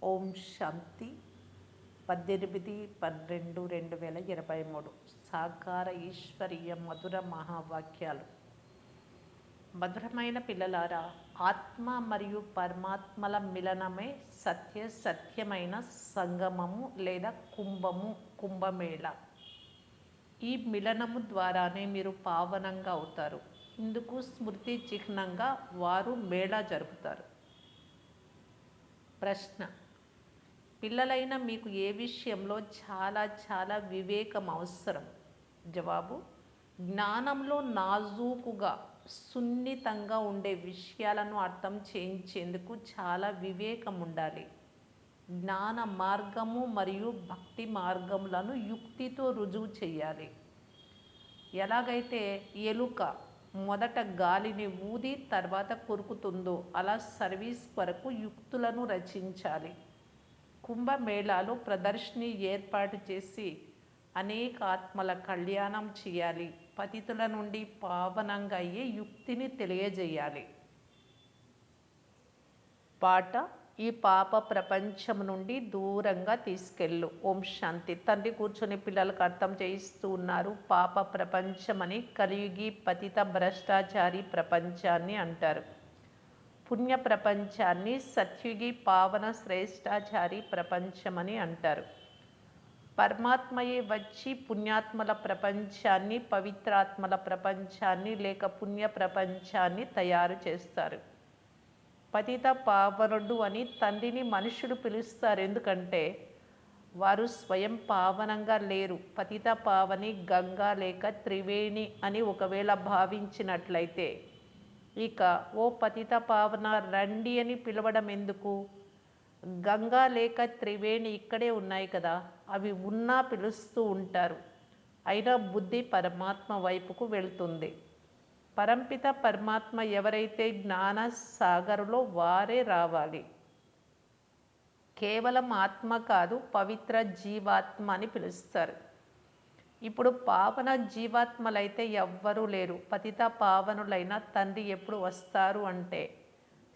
ఓం శాంతి 18/12/2023 సాకార ఈశ్వరీయ మధుర మహావాక్యాలు. మధురమైన పిల్లలారా, ఆత్మ మరియు పరమాత్మల మిలనమే సత్యమైన సంగమము లేదా కుంభమేళ. ఈ మిలనము ద్వారానే మీరు పావనంగా అవుతారు. ఇందుకు స్మృతి చిహ్నంగా వారు మేళా జరుపుతారు. ప్రశ్న: పిల్లలైన మీకు ఏ విషయంలో చాలా వివేకం అవసరం? జవాబు: జ్ఞానంలో నాజూకుగా, సున్నితంగా ఉండే విషయాలను అర్థం చేయించేందుకు చాలా వివేకం ఉండాలి. జ్ఞాన మార్గము మరియు భక్తి మార్గములను యుక్తితో రుజువు చేయాలి. ఎలాగైతే ఎలుక మొదట గాలిని ఊది తర్వాత కొరుకుతుందో, అలా సర్వీస్ కొరకు యుక్తులను రచించాలి. కుంభమేళాలో ప్రదర్శిని ఏర్పాటు చేసి అనేక ఆత్మల కళ్యాణం చేయాలి. పతితుల నుండి పావనంగా అయ్యే యుక్తిని తెలియజేయాలి. పాట: ఈ పాప ప్రపంచం నుండి దూరంగా తీసుకెళ్ళు. ఓం శాంతి. తండ్రి కూర్చొని పిల్లలకు అర్థం చేయిస్తూ ఉన్నారు. పాప ప్రపంచమని కలియుగి పతిత భ్రష్టాచారి ప్రపంచాన్ని అంటారు. పుణ్య ప్రపంచాన్ని సత్యుగి పావన శ్రేష్టాచారి ప్రపంచమని అంటారు. పరమాత్మయే వచ్చి పుణ్యాత్మల ప్రపంచాన్ని, పవిత్రాత్మల ప్రపంచాన్ని లేక పుణ్య ప్రపంచాన్ని తయారు చేస్తారు. పతిత పావనుడు అని తండ్రిని మనుషులు పిలుస్తారు. ఎందుకంటే వారు స్వయం పావనంగా లేరు. పతిత పావని గంగా లేక త్రివేణి అని ఒకవేళ భావించినట్లయితే, ఇక ఓ పతిత పావన రండి అని పిలవడం ఎందుకు? గంగా లేక త్రివేణి ఇక్కడే ఉన్నాయి కదా, అవి ఉన్నా పిలుస్తూ ఉంటారు. అయినా బుద్ధి పరమాత్మ వైపుకు వెళ్తుంది. పరంపిత పరమాత్మ ఎవరైతే జ్ఞాన సాగరులో వారే రావాలి. కేవలం ఆత్మ కాదు, పవిత్ర జీవాత్మ అని పిలుస్తారు. ఇప్పుడు పావన జీవాత్మలైతే ఎవ్వరూ లేరు. పతిత పావనులైన తండ్రి ఎప్పుడు వస్తారు అంటే,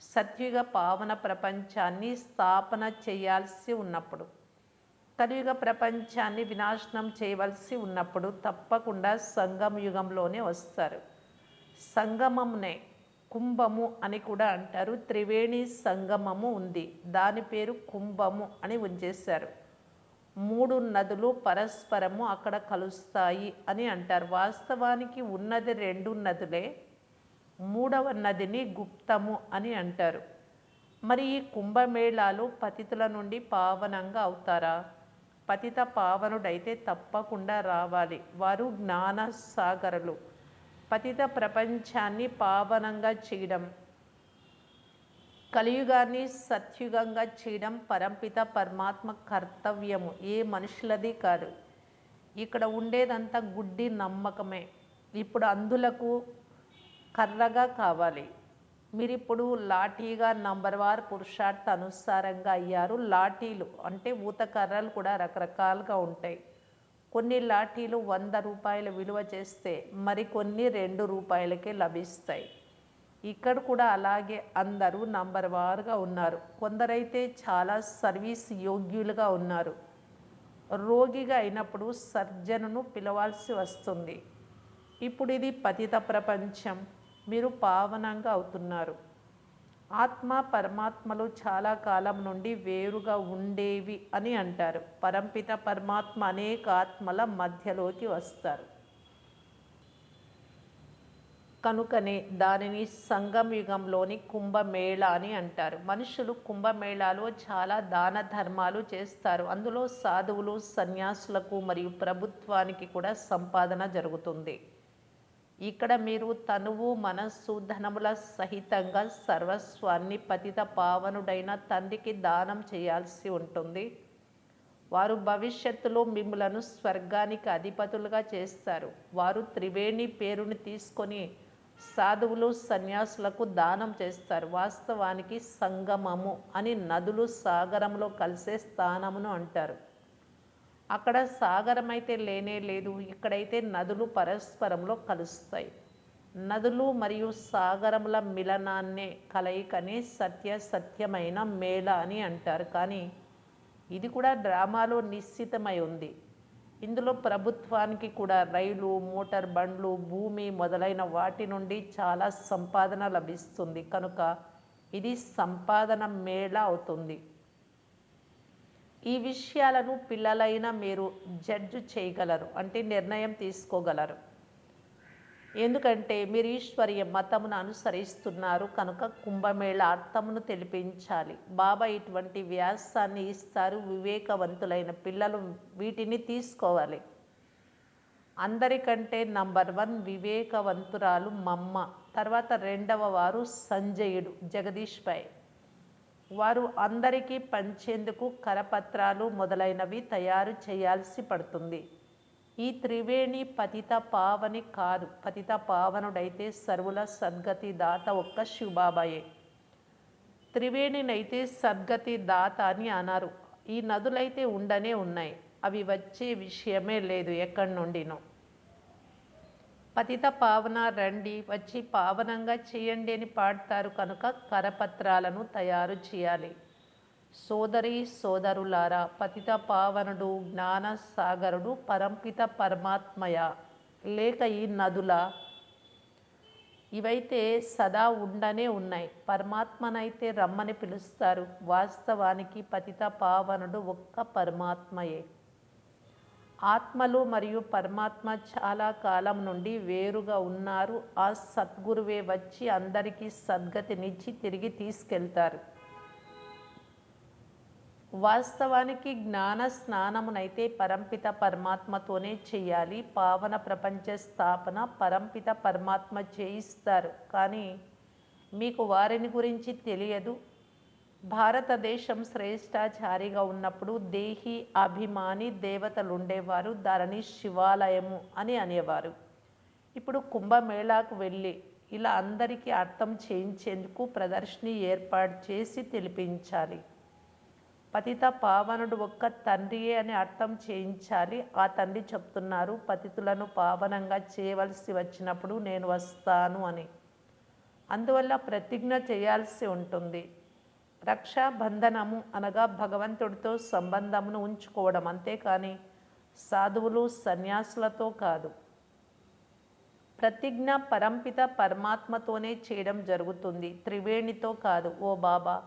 సత్యుగ పావన ప్రపంచాన్ని స్థాపన చేయాల్సి ఉన్నప్పుడు, కలియుగ ప్రపంచాన్ని వినాశనం చేయవలసి ఉన్నప్పుడు తప్పకుండా సంగమ యుగంలోనే వస్తారు. సంగమంనే కుంభము అని కూడా అంటారు. త్రివేణి సంగమము ఉంది, దాని పేరు కుంభము అని ఉంచేశారు. 3 నదులు పరస్పరము అక్కడ కలుస్తాయి అని అంటారు. వాస్తవానికి ఉన్నది 2 నదులే, 3వ నదిని గుప్తము అని అంటారు. మరి ఈ కుంభమేళాలు పతితుల నుండి పావనంగా అవుతారా? పతిత పావనుడైతే తప్పకుండా రావాలి. వారు జ్ఞాన సాగరులు. పతిత ప్రపంచాన్ని పావనంగా చేయడం, కలియుగాన్ని సత్యుగంగా చేయడం పరంపిత పరమాత్మ కర్తవ్యము, ఏ మనుషులది కాదు. ఇక్కడ ఉండేదంతా గుడ్డి నమ్మకమే. ఇప్పుడు అందులకు కర్రగా కావాలి. మీరిప్పుడు లాఠీగా నంబర్వార్ పురుషార్థ అనుసారంగా అయ్యారు. లాఠీలు అంటే ఊత కర్రలు కూడా రకరకాలుగా ఉంటాయి. కొన్ని లాఠీలు 100 రూపాయలు విలువ చేస్తే మరికొన్ని 2 రూపాయలకే లభిస్తాయి. ఇక్కడ కూడా అలాగే అందరూ నంబర్ వారుగా ఉన్నారు. కొందరైతే చాలా సర్వీస్ యోగ్యులుగా ఉన్నారు. రోగిగా అయినప్పుడు సర్జనును పిలవాల్సి వస్తుంది. ఇప్పుడు ఇది పతిత ప్రపంచం, మీరు పావనంగా అవుతున్నారు. ఆత్మ పరమాత్మలు చాలా కాలం నుండి వేరుగా ఉండేవి అని అంటారు. పరంపిత పరమాత్మ అనేక ఆత్మల మధ్యలోకి వస్తారు. కనుకనే దానిని సంగమయుగంలోని కుంభమేళా అని అంటారు. మనుషులు కుంభమేళాలో చాలా దాన ధర్మాలు చేస్తారు. అందులో సాధువులు, సన్యాసులకు మరియు ప్రభుత్వానికి కూడా సంపాదన జరుగుతుంది. ఇక్కడ మీరు తనువు, మనస్సు, ధనముల సహితంగా సర్వస్వాన్ని పతిత పావనుడైన తండ్రికి దానం చేయాల్సి ఉంటుంది. వారు భవిష్యత్తులో మిమ్ములను స్వర్గానికి అధిపతులుగా చేస్తారు. వారు త్రివేణి పేరుని తీసుకొని సాధువులు, సన్యాసులకు దానం చేస్తారు. వాస్తవానికి సంగమము అని నదులు సాగరంలో కలిసే స్థానమును అంటారు. అక్కడ సాగరం అయితే లేనే లేదు, ఇక్కడైతే నదులు పరస్పరంలో కలుస్తాయి. నదులు మరియు సాగరముల మిలనాన్నే కలయికనే సత్యమైన మేళ అని అంటారు. కానీ ఇది కూడా డ్రామాలో నిశ్చితమై ఉంది. ఇందులో ప్రభుత్వానికి కూడా రైలు, మోటార్ బండ్లు, భూమి మొదలైన వాటి నుండి చాలా సంపాదన లభిస్తుంది. కనుక ఇది సంపాదన మేళ అవుతుంది. ఈ విషయాలను పిల్లలైన మీరు జడ్జు చేయగలరు, అంటే నిర్ణయం తీసుకోగలరు. ఎందుకంటే మీరు ఈశ్వరీయ మతమును అనుసరిస్తున్నారు కనుక కుంభమేళ అర్థమును తెలిపించాలి. బాబా ఇటువంటి వ్యాసాన్ని ఇస్తారు. వివేకవంతులైన పిల్లలు వీటిని తీసుకోవాలి. అందరికంటే నంబర్ 1 వివేకవంతురాలు మమ్మ, తర్వాత రెండవ వారు సంజయుడు జగదీష్ భాయ్. వారు అందరికీ పంచేందుకు కరపత్రాలు మొదలైనవి తయారు చేయాల్సి పడుతుంది. ఈ త్రివేణి పతిత పావని కాదు. పతిత పావనుడైతే సర్వుల సద్గతి దాత ఒక్క శివబాబాయే. త్రివేణినైతే సద్గతి దాత అని అన్నారు. ఈ నదులైతే ఉండనే ఉన్నాయి, అవి వచ్చే విషయమే లేదు ఎక్కడి నుండినో. పతిత పావన రండి వచ్చి పావనంగా చేయండి అని పాడతారు కనుక కరపత్రాలను తయారు చేయాలి. సోదరి సోదరులారా, పతిత పావనుడు జ్ఞాన సాగరుడు పరంపిత పరమాత్మయ, లేక ఈ నదుల ఇవైతే సదా ఉండనే ఉన్నాయి. పరమాత్మనైతే రమ్మని పిలుస్తారు. వాస్తవానికి పతిత పావనుడు ఒక్క పరమాత్మయే. ఆత్మలు మరియు పరమాత్మ చాలా కాలం నుండి వేరుగా ఉన్నారు. ఆ సద్గురువే వచ్చి అందరికీ సద్గతినిచ్చి తిరిగి తీసుకెళ్తారు. వాస్తవానికి జ్ఞాన స్నానమునైతే పరంపిత పరమాత్మతోనే చేయాలి. పావన ప్రపంచ స్థాపన పరంపిత పరమాత్మ చేయిస్తారు. కానీ మీకు వారిని గురించి తెలియదు. భారతదేశం శ్రేష్టాచారిగా ఉన్నప్పుడు దేహి అభిమాని దేవతలు ఉండేవారు. దానిని శివాలయము అని అనేవారు. ఇప్పుడు కుంభమేళాకు వెళ్ళి ఇలా అందరికీ అర్థం చేయించేందుకు ప్రదర్శన ఏర్పాటు చేసి తెలిపించాలి. పతిత పావనుడు ఒక్క తండ్రియే అని అర్థం చేయించాలి. ఆ తండ్రి చెప్తున్నారు, పతితులను పావనంగా చేయవలసి వచ్చినప్పుడు నేను వస్తాను అని. అందువల్ల ప్రతిజ్ఞ చేయాల్సి ఉంటుంది. రక్షాబంధనము అనగా భగవంతుడితో సంబంధమును ఉంచుకోవడం, అంతేకాని సాధువులు సన్యాసులతో కాదు. ప్రతిజ్ఞ పరంపిత పరమాత్మతోనే చేయడం జరుగుతుంది, త్రివేణితో కాదు. ఓ బాబా,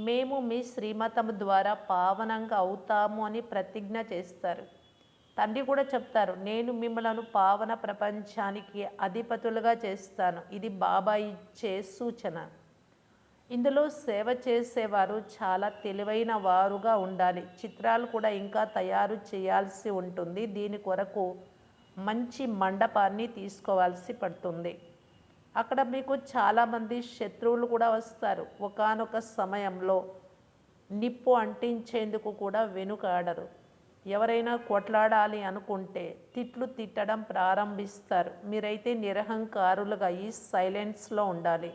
మేము మీ శ్రీమతము ద్వారా పావనంగా అవుతాము అని ప్రతిజ్ఞ చేస్తారు. తండ్రి కూడా చెప్తారు, నేను మిమ్మలను పావన ప్రపంచానికి అధిపతులుగా చేస్తాను. ఇది బాబా ఇచ్చే సూచన. ఇందులో సేవ చేసేవారు చాలా తెలివైన వారుగా ఉండాలి. చిత్రాలు కూడా ఇంకా తయారు చేయాల్సి ఉంటుంది. దీని కొరకు మంచి మండపాన్ని తీసుకోవాల్సి పడుతుంది. అక్కడ మీకు చాలామంది శత్రువులు కూడా వస్తారు. ఒకానొక సమయంలో నిప్పు అంటించేందుకు కూడా వెనుకాడరు. ఎవరైనా కొట్లాడాలి అనుకుంటే తిట్లు తిట్టడం ప్రారంభిస్తారు. మీరైతే నిరహంకారులుగా ఈ సైలెన్స్లో ఉండాలి.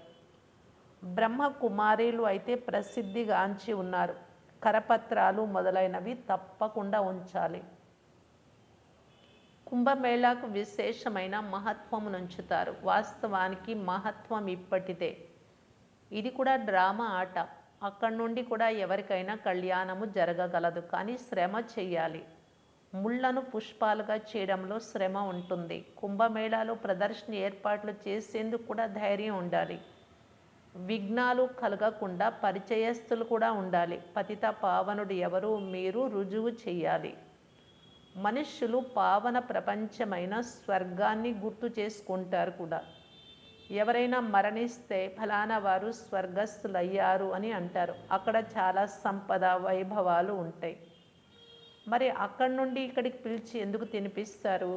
బ్రహ్మ కుమారీలు అయితే ప్రసిద్ధిగాంచి ఉన్నారు. కరపత్రాలు మొదలైనవి తప్పకుండా ఉంచాలి. కుంభమేళాకు విశేషమైన మహత్వమునుంచుతారు. వాస్తవానికి మహత్వం ఇప్పటిదే. ఇది కూడా డ్రామా ఆట. అక్కడి నుండి కూడా ఎవరికైనా కళ్యాణము జరగగలదు. కానీ శ్రమ చెయ్యాలి. ముళ్లను పుష్పాలుగా చేయడంలో శ్రమ ఉంటుంది. కుంభమేళాలో ప్రదర్శన ఏర్పాట్లు చేసేందుకు కూడా ధైర్యం ఉండాలి. విఘ్నాలు కలగకుండా పరిచయస్తులు కూడా ఉండాలి. పతిత పావనుడు ఎవరు మీరు రుజువు చెయ్యాలి. మనుష్యులు పావన ప్రపంచమైన స్వర్గాన్ని గుర్తు చేసుకుంటారు కూడా. ఎవరైనా మరణిస్తే ఫలానా వారు స్వర్గస్థులయ్యారు అని అంటారు. అక్కడ చాలా సంపద వైభవాలు ఉంటాయి. మరి అక్కడి నుండి ఇక్కడికి పిలిచి ఎందుకు తినిపిస్తారు?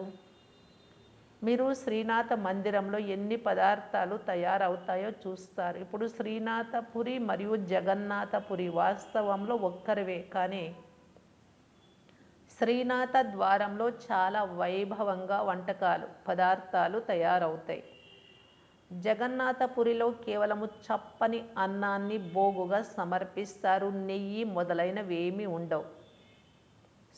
మీరు శ్రీనాథ మందిరంలో ఎన్ని పదార్థాలు తయారవుతాయో చూస్తారు. ఇప్పుడు శ్రీనాథపురి మరియు జగన్నాథపురి వాస్తవంలో ఒక్కరివే. కానీ శ్రీనాథ ద్వారంలో చాలా వైభవంగా వంటకాలు పదార్థాలు తయారవుతాయి. జగన్నాథపురిలో కేవలము చప్పని అన్నాన్ని భోగుగా సమర్పిస్తారు. నెయ్యి మొదలైనవి ఏమీ ఉండవు.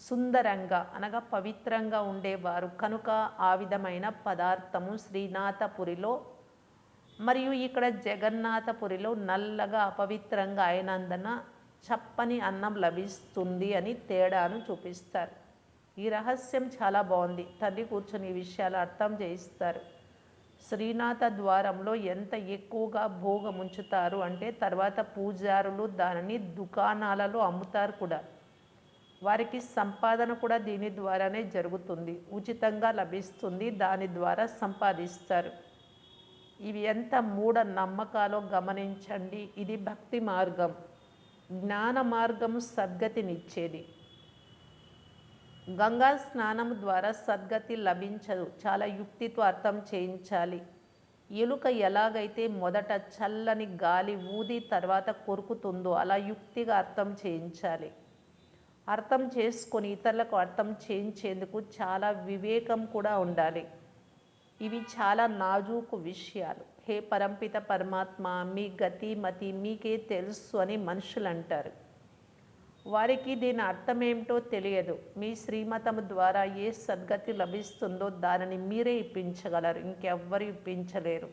సుందరంగా అనగా పవిత్రంగా ఉండేవారు కనుక ఆ విధమైన పదార్థము శ్రీనాథపురిలో మరియు ఇక్కడ జగన్నాథపురిలో నల్లగా అపవిత్రంగా అయినందున చప్పని అన్నం లభిస్తుంది అని తేడాను చూపిస్తారు. ఈ రహస్యం చాలా బాగుంది. తండ్రి కూర్చొని ఈ విషయాలు అర్థం చేయిస్తారు. శ్రీనాథ ద్వారంలో ఎంత ఎక్కువగా భోగం ఉంచుతారు అంటే తర్వాత పూజారులు దానిని దుకాణాలలో అమ్ముతారు కూడా. వారికి సంపాదన కూడా దీని ద్వారానే జరుగుతుంది. ఉచితంగా లభిస్తుంది, దాని ద్వారా సంపాదిస్తారు. ఇవి ఎంత మూఢ నమ్మకాలో గమనించండి. ఇది భక్తి మార్గం, జ్ఞాన మార్గము సద్గతినిచ్చేది. గంగా స్నానం ద్వారా సద్గతి లభించదు, చాలా యుక్తితో అర్థం చేయించాలి. ఎలుక ఎలాగైతే మొదట చల్లని గాలి ఊది తర్వాత కొరుకుతుందో అలా యుక్తిగా అర్థం చేయించాలి. అర్థం చేసుకొని ఇతరులకు అర్థం చేయించేందుకు చాలా వివేకం కూడా ఉండాలి. ఇవి చాలా నాజూకు విషయాలు. హే పరంపిత పరమాత్మ, మీ గతి మతి మీకే తెలుసు అని మనుషులు అంటారు. వారికి దీని అర్థమేమిటో తెలియదు. మీ శ్రీమతం ద్వారా ఏ సద్గతి లభిస్తుందో దానిని మీరే ఇప్పించగలరు, ఇంకెవ్వరు ఇప్పించలేరు.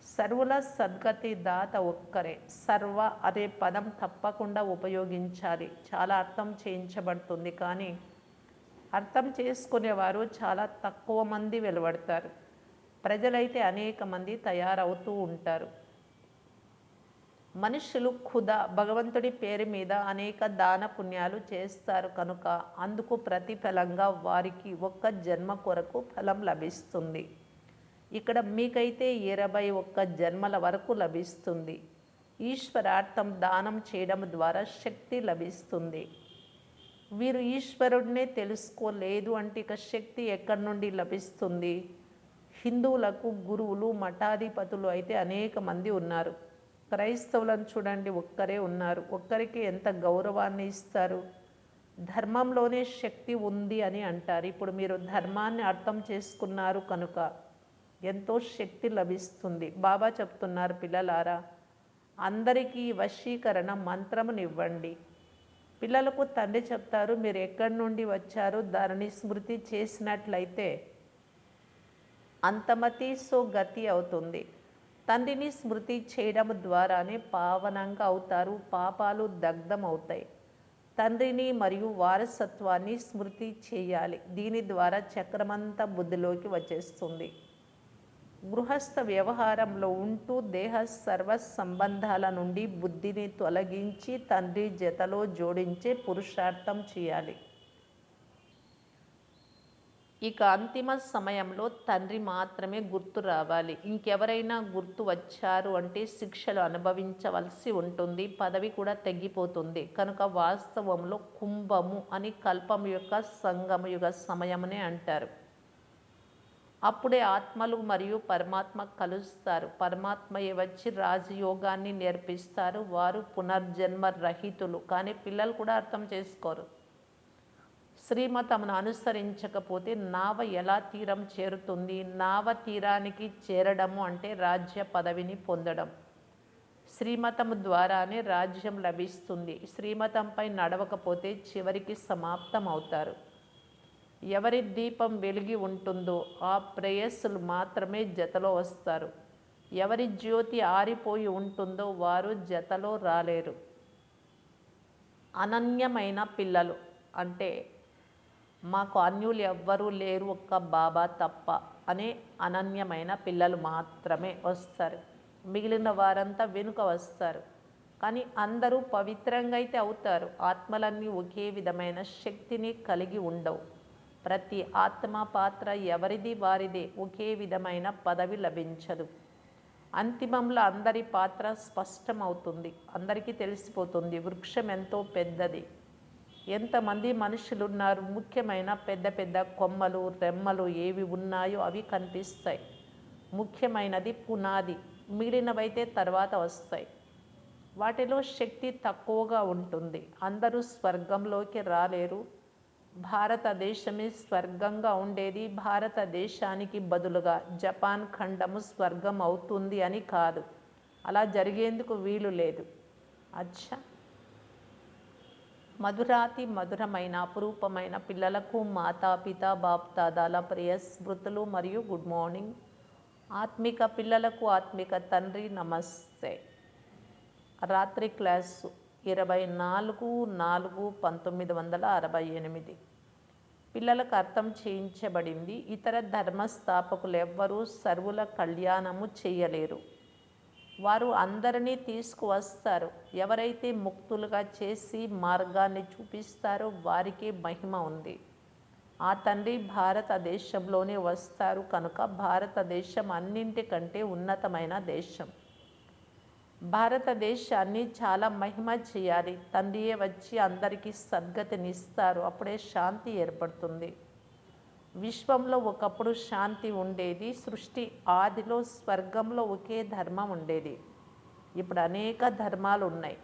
సర్వుల సద్గతి దాత ఒక్కరే. సర్వ అనే పదం తప్పకుండా ఉపయోగించాలి. చాలా అర్థం చేయించబడుతుంది, కానీ అర్థం చేసుకునేవారు చాలా తక్కువ మంది వెలువడతారు. ప్రజలైతే అనేక మంది తయారవుతూ ఉంటారు. మనుషులు ఖుదా భగవంతుడి పేరు మీద అనేక దాన పుణ్యాలు చేస్తారు కనుక అందుకు ప్రతిఫలంగా వారికి ఒక్క జన్మ కొరకు ఫలం లభిస్తుంది. ఇక్కడ మీకైతే 21 జన్మల వరకు లభిస్తుంది. ఈశ్వరార్థం దానం చేయడం ద్వారా శక్తి లభిస్తుంది. వీరు ఈశ్వరుడినే తెలుసుకోలేదు అంటే ఇక శక్తి ఎక్కడి నుండి లభిస్తుంది? హిందువులకు గురువులు మఠాధిపతులు అయితే అనేక మంది ఉన్నారు. క్రైస్తవులను చూడండి, ఒక్కరే ఉన్నారు. ఒక్కరికి ఎంత గౌరవాన్ని ఇస్తారు. ధర్మంలోనే శక్తి ఉంది అని అంటారు. ఇప్పుడు మీరు ధర్మాన్ని అర్థం చేసుకున్నారు కనుక ఎంతో శక్తి లభిస్తుంది. బాబా చెప్తున్నారు, పిల్లలారా అందరికీ వశీకరణ మంత్రమునివ్వండి. పిల్లలకు తండ్రి చెప్తారు, మీరు ఎక్కడి నుండి వచ్చారు దానిని స్మృతి చేసినట్లయితే అంతమతి సో గతి అవుతుంది. తండ్రిని స్మృతి చేయడం ద్వారానే పావనంగా అవుతారు, పాపాలు దగ్ధం అవుతాయి. తండ్రిని మరియు వారసత్వాన్ని స్మృతి చేయాలి. దీని ద్వారా చక్రమంతా బుద్ధిలోకి వచ్చేస్తుంది. గృహస్థ వ్యవహారంలో ఉంటూ దేహ సర్వ సంబంధాల నుండి బుద్ధిని తొలగించి తండ్రి జతలో జోడించే పురుషార్థం చేయాలి. ఇక అంతిమ సమయంలో తండ్రి మాత్రమే గుర్తు రావాలి. ఇంకెవరైనా గుర్తు వచ్చారు అంటే శిక్షలు అనుభవించవలసి ఉంటుంది, పదవి కూడా తగ్గిపోతుంది. కనుక వాస్తవంలో కుంభము అని కల్పం యొక్క సంగమ యుగ సమయమునే అంటారు. అప్పుడే ఆత్మలు మరియు పరమాత్మ కలుస్తారు. పరమాత్మయే వచ్చి రాజయోగాన్ని నేర్పిస్తారు. వారు పునర్జన్మ రహితులు. కానీ పిల్లలు కూడా అర్థం చేసుకోరు. శ్రీమతమును అనుసరించకపోతే నావ ఎలా తీరం చేరుతుంది? నావ తీరానికి చేరడము అంటే రాజ్య పదవిని పొందడం. శ్రీమతము ద్వారానే రాజ్యం లభిస్తుంది. శ్రీమతంపై నడవకపోతే చివరికి సమాప్తం అవుతారు. ఎవరి దీపం వెలిగి ఉంటుందో ఆ ప్రేయస్సులు మాత్రమే జతలో వస్తారు. ఎవరి జ్యోతి ఆరిపోయి ఉంటుందో వారు జతలో రాలేరు. అనన్యమైన పిల్లలు అంటే మాకు అన్యులు ఎవ్వరూ లేరు ఒక్క బాబా తప్ప అనే అనన్యమైన పిల్లలు మాత్రమే వస్తారు. మిగిలిన వారంతా వెనుక వస్తారు. కానీ అందరూ పవిత్రంగా అయితే అవుతారు. ఆత్మలన్నీ ఒకే విధమైన శక్తిని కలిగి ఉండవు. ప్రతి ఆత్మ పాత్ర ఎవరిది వారిదే. ఒకే విధమైన పదవి లభించదు. అంతిమంలో అందరి పాత్ర స్పష్టమవుతుంది. అందరికీ తెలిసిపోతుంది వృక్షం ఎంతో పెద్దది, ఎంతమంది మనుషులు ఉన్నారు, ముఖ్యమైన పెద్ద పెద్ద కొమ్మలు రెమ్మలు ఏవి ఉన్నాయో అవి కనిపిస్తాయి. ముఖ్యమైనది పునాది, మిగిలినవైతే తర్వాత వస్తాయి. వాటిలో శక్తి తక్కువగా ఉంటుంది. అందరూ స్వర్గంలోకి రాలేరు. భారతదేశమే స్వర్గంగా ఉండేది. భారతదేశానికి బదులుగా జపాన్ ఖండము స్వర్గం అవుతుంది అని కాదు. అలా జరిగేందుకు వీలు లేదు. అచ్చా, మధురాతి మధురమైన అపురూపమైన పిల్లలకు మాతాపిత బాప్దాదాల ప్రియ స్మృతులు మరియు గుడ్ మార్నింగ్. ఆత్మిక పిల్లలకు ఆత్మిక తండ్రి నమస్తే. రాత్రి క్లాసు 24/4/1968. పిల్లలకు అర్థం చేయించబడింది. ఇతర ధర్మస్థాపకులు ఎవ్వరూ సర్వుల కళ్యాణము చేయలేరు. వారు అందరినీ తీసుకువస్తారు. ఎవరైతే ముక్తులుగా చేసి మార్గాన్ని చూపిస్తారో వారికే మహిమ ఉంది. ఆ తండ్రి భారతదేశంలోనే వస్తారు కనుక భారతదేశం అన్నింటికంటే ఉన్నతమైన దేశం. భారతదేశాన్ని చాలా మహిమ చేయాలి. తండ్రియే వచ్చి అందరికీ సద్గతినిస్తారు. అప్పుడే శాంతి ఏర్పడుతుంది. విశ్వంలో ఒకప్పుడు శాంతి ఉండేది. సృష్టి ఆదిలో స్వర్గంలో ఒకే ధర్మం ఉండేది. ఇప్పుడు అనేక ధర్మాలు ఉన్నాయి.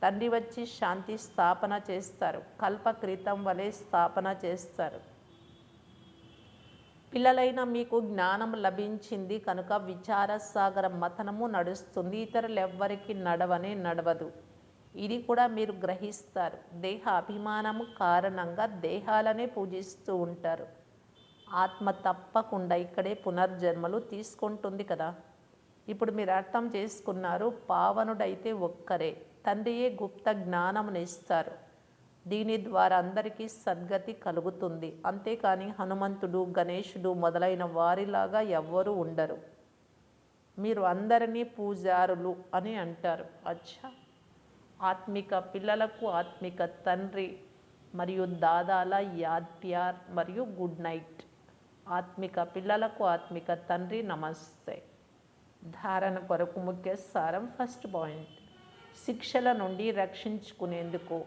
తండ్రి వచ్చి శాంతి స్థాపన చేస్తారు. కల్ప క్రితం వలె స్థాపన చేస్తారు. పిల్లలైన మీకు జ్ఞానం లభించింది కనుక విచార సాగర మథనము నడుస్తుంది. ఇతరులెవ్వరికి నడవదు. ఇది కూడా మీరు గ్రహిస్తారు. దేహ అభిమానము కారణంగా దేహాలనే పూజిస్తూ ఉంటారు. ఆత్మ తప్పకుండా ఇక్కడే పునర్జన్మలు తీసుకుంటుంది కదా. ఇప్పుడు మీరు అర్థం చేసుకున్నారు. పావనుడైతే ఒక్కరే. తండ్రియే గుప్త జ్ఞానమునిస్తారు. దీని ద్వారా అందరికీ సద్గతి కలుగుతుంది. అంతేకాని హనుమంతుడు, గణేశుడు మొదలైన వారిలాగా ఎవ్వరూ ఉండరు. మీరు అందరినీ పూజారులు అని అంటారు. అచ్చా, ఆత్మిక పిల్లలకు ఆత్మిక తండ్రి మరియు దాదాల యాద్ ప్యార్ మరియు గుడ్ నైట్. ఆత్మిక పిల్లలకు ఆత్మిక తండ్రి నమస్తే. ధారణ కొరకు ముఖ్య సారం. ఫస్ట్ పాయింట్, శిక్షల నుండి రక్షించుకునేందుకు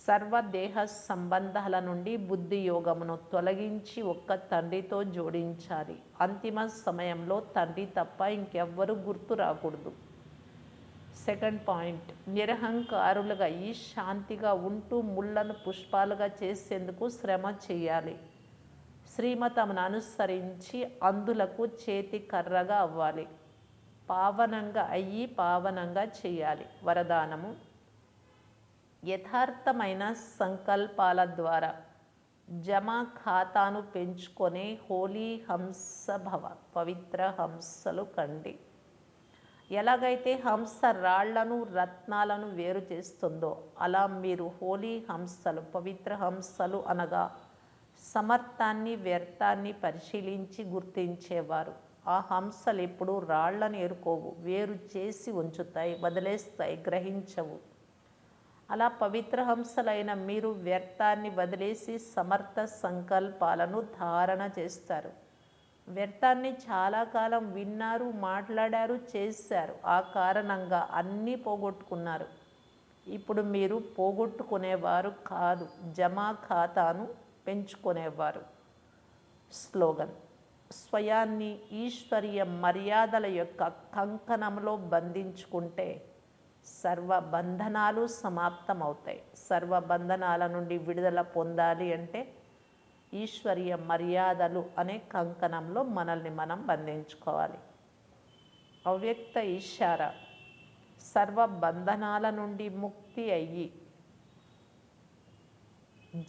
సర్వదేహ సంబంధాల నుండి బుద్ధి యోగమును తొలగించి ఒక్క తండ్రితో జోడించాలి. అంతిమ సమయంలో తండ్రి తప్ప ఇంకెవ్వరూ గుర్తు రాకూడదు. సెకండ్ పాయింట్, నిరహంకారులుగా ఈ శాంతిగా ఉంటూ ముళ్లను పుష్పాలుగా చేసేందుకు శ్రమ చేయాలి. శ్రీమతమును అనుసరించి అంధులకు చేతి కర్రగా అవ్వాలి. పావనంగా అయ్యి పావనంగా చేయాలి. వరదానము, యథార్థమైన సంకల్పాల ద్వారా జమా ఖాతాను పెంచుకొనే హోలీ హంస భవ. పవిత్ర హంసలు కండి. ఎలాగైతే హంస రాళ్లను రత్నాలను వేరు చేస్తుందో అలా మీరు హోలీ హంసలు, పవిత్ర హంసలు అనగా సమర్థాన్ని వ్యర్థాన్ని పరిశీలించి గుర్తించేవారు. ఆ హంసలు ఎప్పుడు రాళ్లను ఏరుకోవు, వేరు చేసి ఉంచుతాయి, వదిలేస్తాయి, గ్రహించవు. అలా పవిత్ర హంసలైన మీరు వ్యర్థాన్ని వదిలేసి సమర్థ సంకల్పాలను ధారణ చేస్తారు. వ్యర్థాన్ని చాలా కాలం విన్నారు, మాట్లాడారు, చేశారు. ఆ కారణంగా అన్నీ పోగొట్టుకున్నారు. ఇప్పుడు మీరు పోగొట్టుకునేవారు కాదు, జమా ఖాతాను పెంచుకునేవారు. స్లోగన్, స్వయాన్ని ఈశ్వరీయ మర్యాదల యొక్క కంకణంలో బంధించుకుంటే సర్వ బంధనాలు సమాప్తమవుతాయి. సర్వ బంధనాల నుండి విడుదల పొందాలి అంటే ఈశ్వరీయ మర్యాదలు అనే కంకణంలో మనల్ని మనం బంధించుకోవాలి. అవ్యక్త ఇషారా, సర్వ బంధనాల నుండి ముక్తి అయ్యి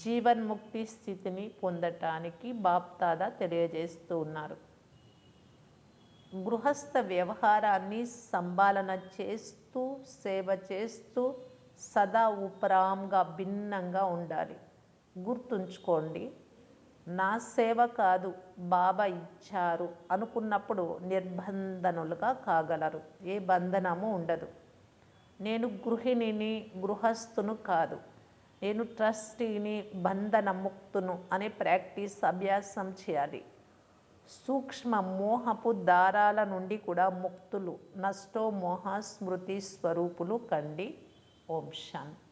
జీవన్ముక్తి స్థితిని పొందటానికి బాప్దాదా తెలియజేస్తూ ఉన్నారు. గృహస్థ వ్యవహారాన్ని సంభాలన చేస్తూ సేవ చేస్తూ సదా ఉపరాంగా భిన్నంగా ఉండాలి. గుర్తుంచుకోండి, నా సేవ కాదు బాబా ఇచ్చారు అనుకున్నప్పుడు నిర్బంధనులుగా కాగలరు. ఏ బంధనము ఉండదు. నేను గృహిణిని, గృహస్థును కాదు, నేను ట్రస్టీని, బంధన ముక్తును అనే ప్రాక్టీస్ అభ్యాసం చేయాలి. సూక్ష్మ మోహపు దారాల నుండి కూడా ముక్తులు, నష్టో మోహ స్మృతి స్వరూపులు కండి. ఓం శాంతి.